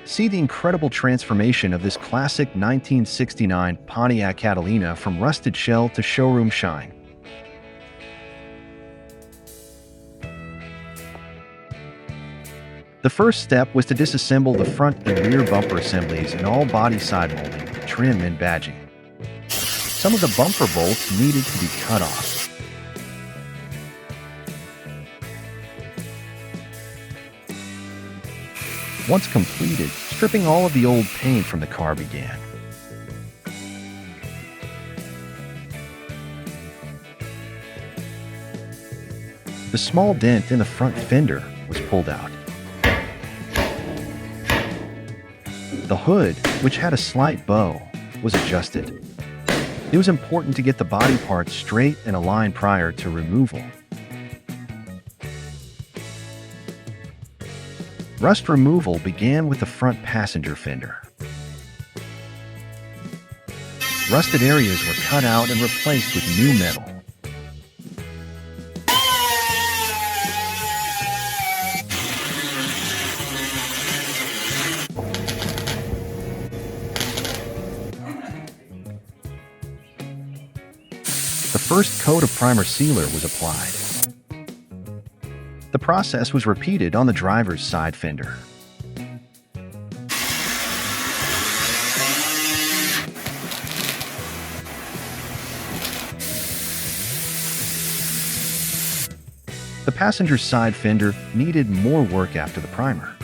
See the incredible transformation of this classic 1969 Pontiac Catalina from rusted shell to showroom shine. The first step was to disassemble the front and rear bumper assemblies and all body side molding, trim, and badging. Some of the bumper bolts needed to be cut off. Once completed, stripping all of the old paint from the car began. The small dent in the front fender was pulled out. The hood, which had a slight bow, was adjusted. It was important to get the body parts straight and aligned prior to removal. Rust removal began with the front passenger fender. Rusted areas were cut out and replaced with new metal. The first coat of primer sealer was applied. The process was repeated on the driver's side fender. The passenger side fender needed more work after the primer.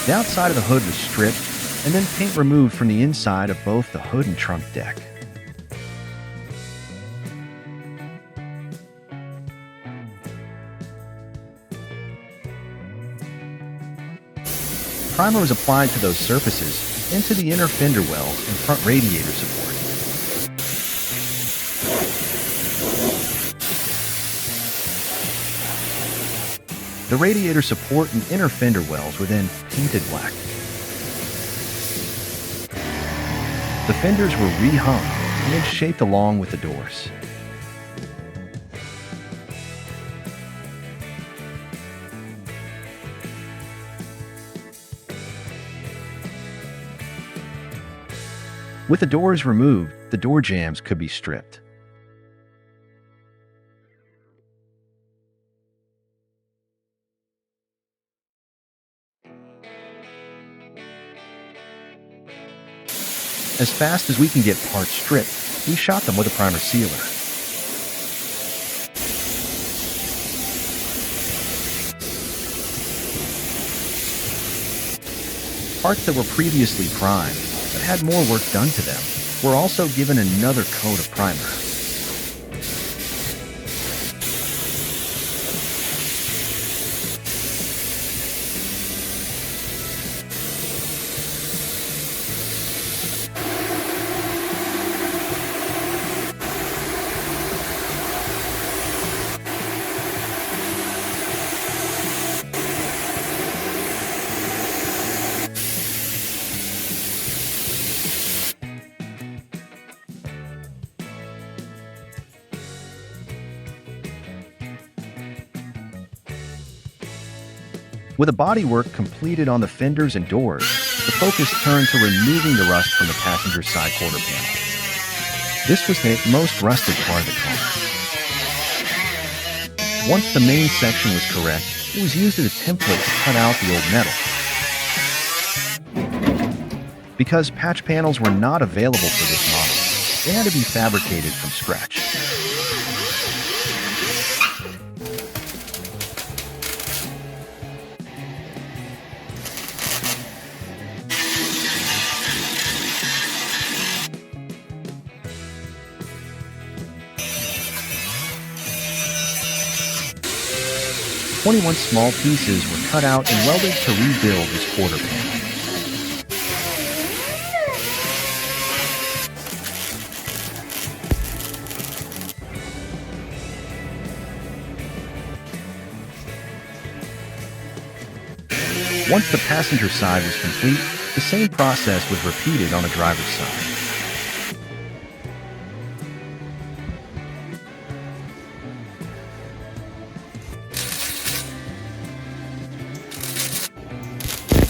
The outside of the hood was stripped and then paint removed from the inside of both the hood and trunk deck. Primer was applied to those surfaces and to the inner fender wells and front radiator support. The radiator support and inner fender wells were then painted black. The fenders were re-hung and then shaped along with the doors. With the doors removed, the door jambs could be stripped. As fast as we can get parts stripped, we shot them with a primer sealer. Parts that were previously primed but had more work done to them were also given another coat of primer. With the bodywork completed on the fenders and doors, the focus turned to removing the rust from the passenger side quarter panel. This was the most rusted part of the car. Once the main section was correct, it was used as a template to cut out the old metal. Because patch panels were not available for this model, they had to be fabricated from scratch. "21 small pieces were cut out and welded to rebuild this quarter panel. Once the passenger side was complete, the same process was repeated on the driver's side.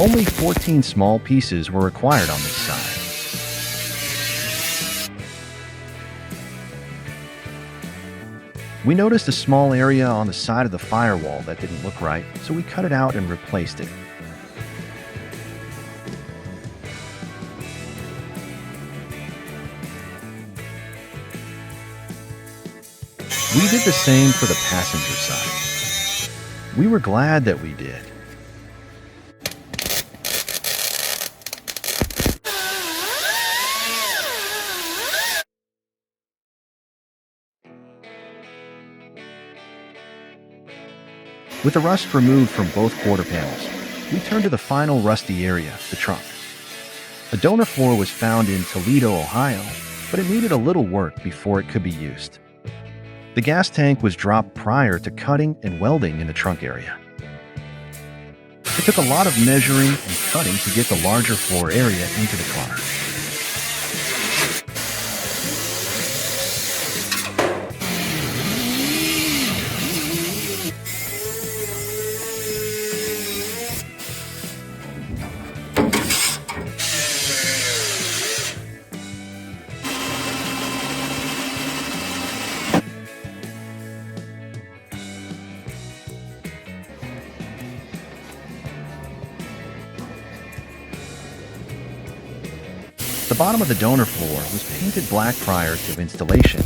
Only 14 small pieces were required on this side. We noticed a small area on the side of the firewall that didn't look right, so we cut it out and replaced it. We did the same for the passenger side. We were glad that we did. With the rust removed from both quarter panels, we turned to the final rusty area, the trunk. A donor floor was found in Toledo, Ohio, but it needed a little work before it could be used. The gas tank was dropped prior to cutting and welding in the trunk area. It took a lot of measuring and cutting to get the larger floor area into the car. The bottom of the donor floor was painted black prior to installation.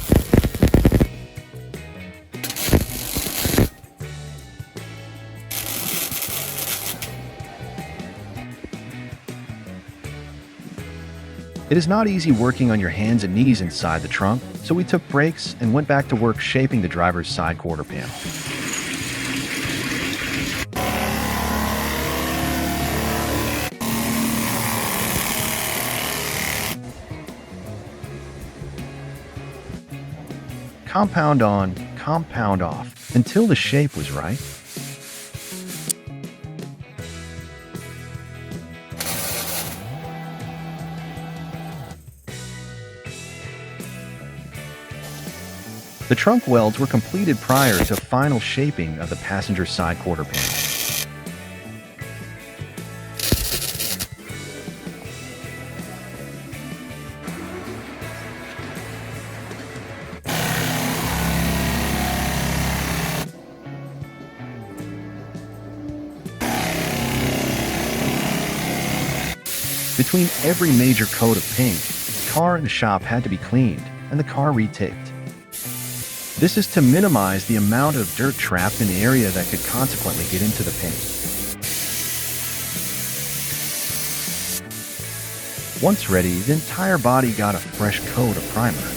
It is not easy working on your hands and knees inside the trunk, so we took breaks and went back to work shaping the driver's side quarter panel. Compound on, compound off, until the shape was right. The trunk welds were completed prior to final shaping of the passenger side quarter panel. Between every major coat of paint, the car and the shop had to be cleaned and the car retaped. This is to minimize the amount of dirt trapped in the area that could consequently get into the paint. Once ready, the entire body got a fresh coat of primer.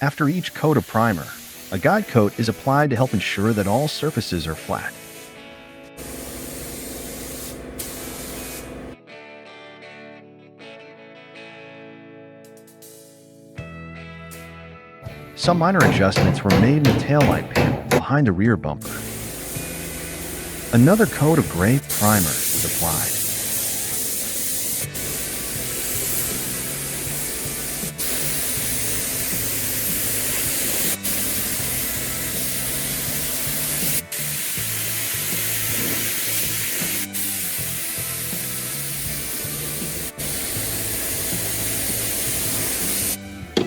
After each coat of primer, a guide coat is applied to help ensure that all surfaces are flat. Some minor adjustments were made in the taillight panel behind the rear bumper. Another coat of gray primer was applied.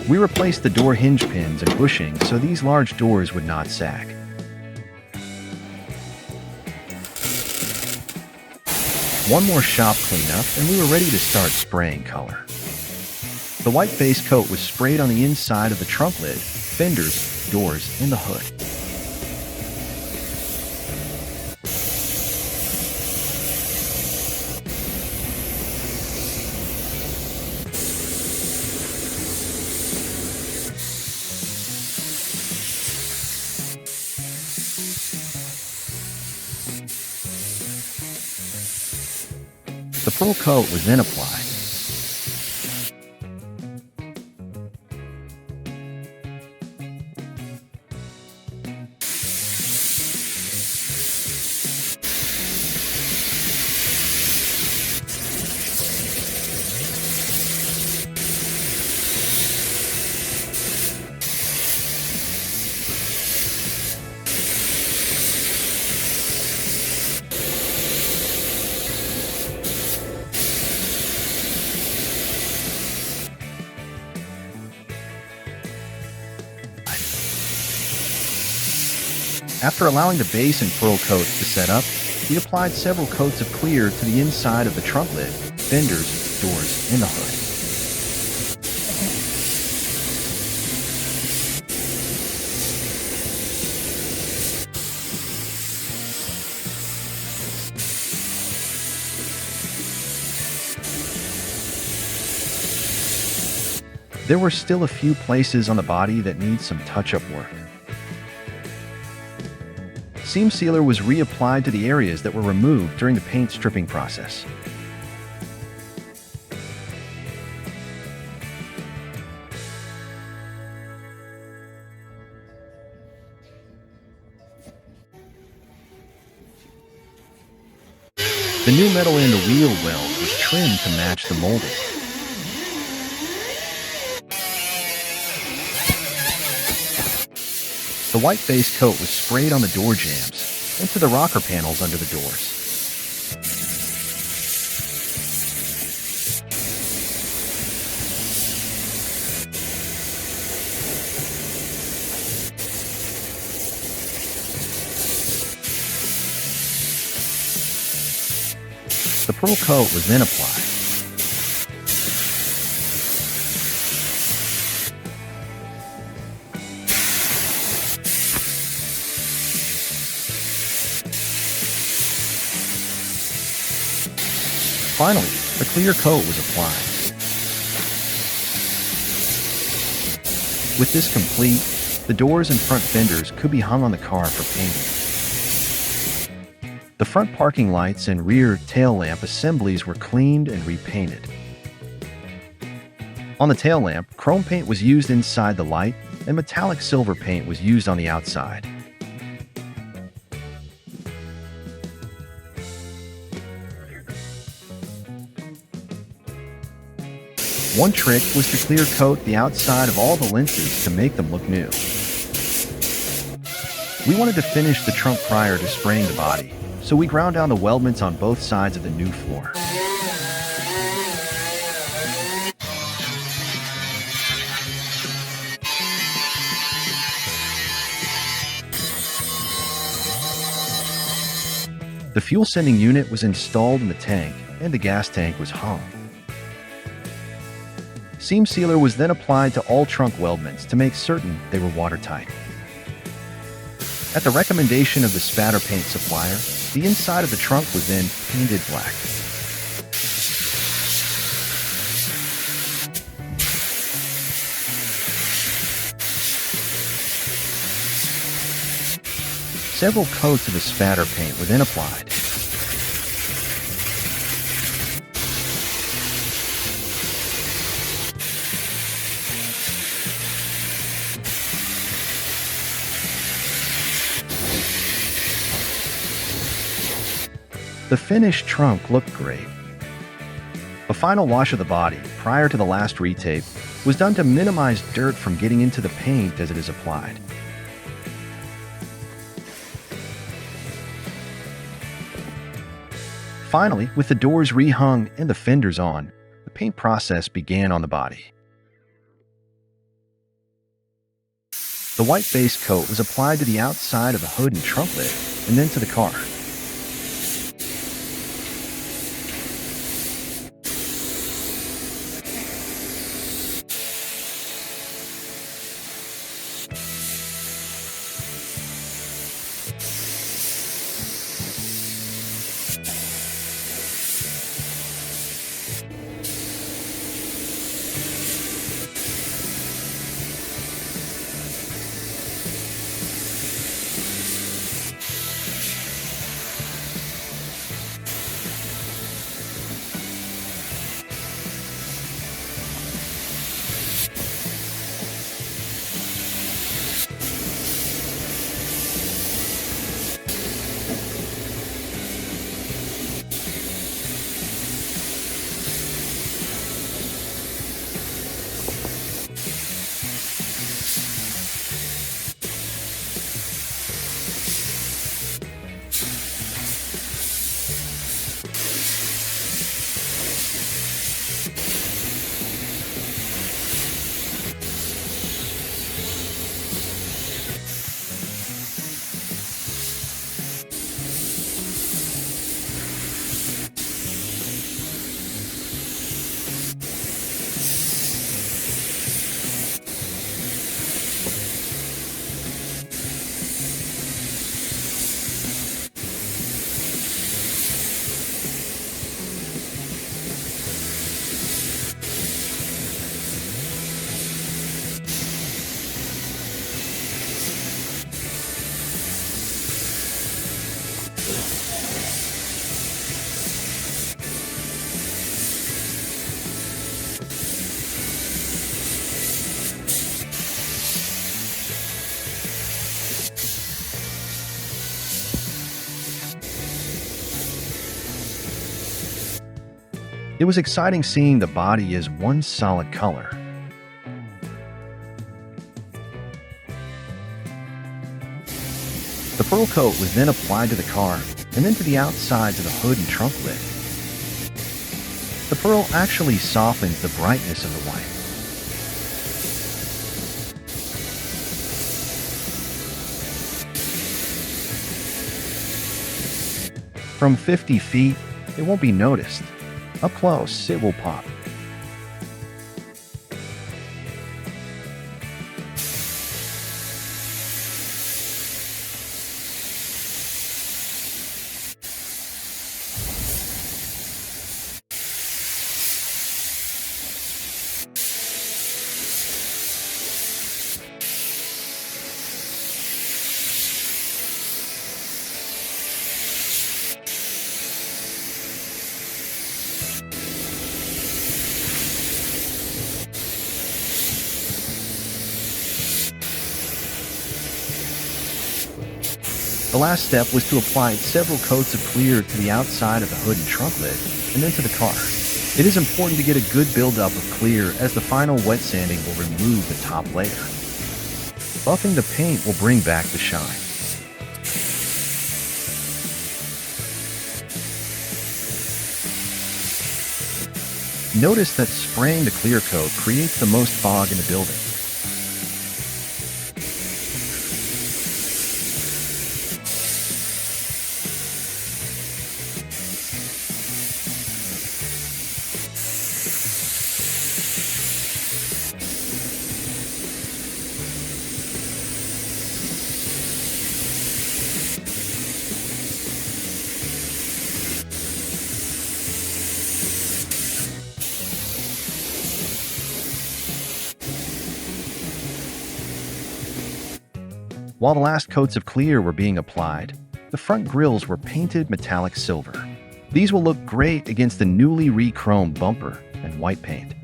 We replaced the door hinge pins and bushings so these large doors would not sag. One more shop cleanup and we were ready to start spraying color. The white base coat was sprayed on the inside of the trunk lid, fenders, doors, and the hood. The full coat was then applied. After allowing the base and pearl coats to set up, we applied several coats of clear to the inside of the trunk lid, fenders, doors, and the hood. There were still a few places on the body that need some touch-up work. Seam sealer was reapplied to the areas that were removed during the paint stripping process. The new metal in the wheel well was trimmed to match the molding. The white base coat was sprayed on the door jambs and to the rocker panels under the doors. The pearl coat was then applied. Finally, the clear coat was applied. With this complete, the doors and front fenders could be hung on the car for painting. The front parking lights and rear tail lamp assemblies were cleaned and repainted. On the tail lamp, chrome paint was used inside the light, and metallic silver paint was used on the outside. One trick was to clear coat the outside of all the lenses to make them look new. We wanted to finish the trunk prior to spraying the body, so we ground down the weldments on both sides of the new floor. The fuel sending unit was installed in the tank, and the gas tank was hung. Seam sealer was then applied to all trunk weldments to make certain they were watertight. At the recommendation of the spatter paint supplier, the inside of the trunk was then painted black. Several coats of the spatter paint were then applied. The finished trunk looked great. A final wash of the body, prior to the last retape, was done to minimize dirt from getting into the paint as it is applied. Finally, with the doors rehung and the fenders on, the paint process began on the body. The white base coat was applied to the outside of the hood and trunk lid, and then to the car. It was exciting seeing the body as one solid color. The pearl coat was then applied to the car and then to the outsides of the hood and trunk lid. The pearl actually softens the brightness of the white. From 50 feet, it won't be noticed. Up close, it will pop. The last step was to apply several coats of clear to the outside of the hood and trunk lid, and then to the car. It is important to get a good buildup of clear, as the final wet sanding will remove the top layer. Buffing the paint will bring back the shine. Notice that spraying the clear coat creates the most fog in the building. While the last coats of clear were being applied, the front grills were painted metallic silver. These will look great against the newly re-chromed bumper and white paint.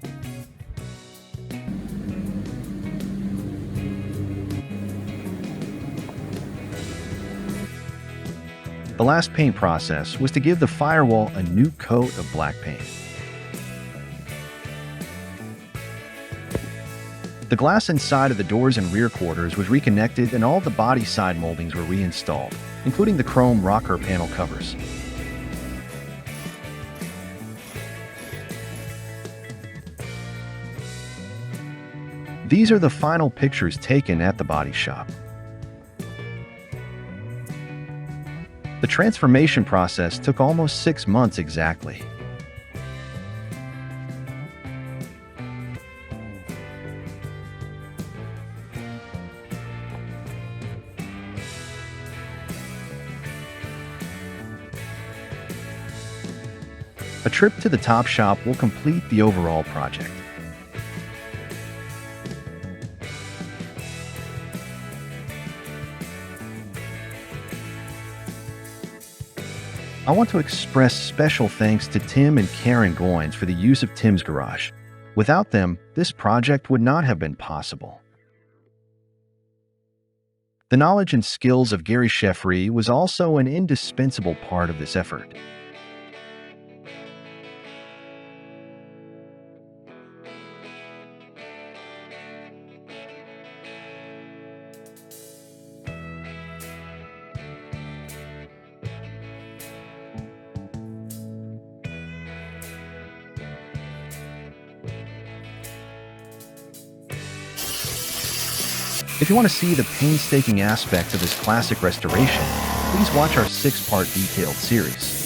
The last paint process was to give the firewall a new coat of black paint. The glass inside of the doors and rear quarters was reconnected, and all the body side moldings were reinstalled, including the chrome rocker panel covers. These are the final pictures taken at the body shop. The transformation process took almost 6 months exactly. A trip to the top shop will complete the overall project. I want to express special thanks to Tim and Karen Goins for the use of Tim's garage. Without them, this project would not have been possible. The knowledge and skills of Gary Sheffrey was also an indispensable part of this effort. If you want to see the painstaking aspect of this classic restoration, please watch our 6-part detailed series.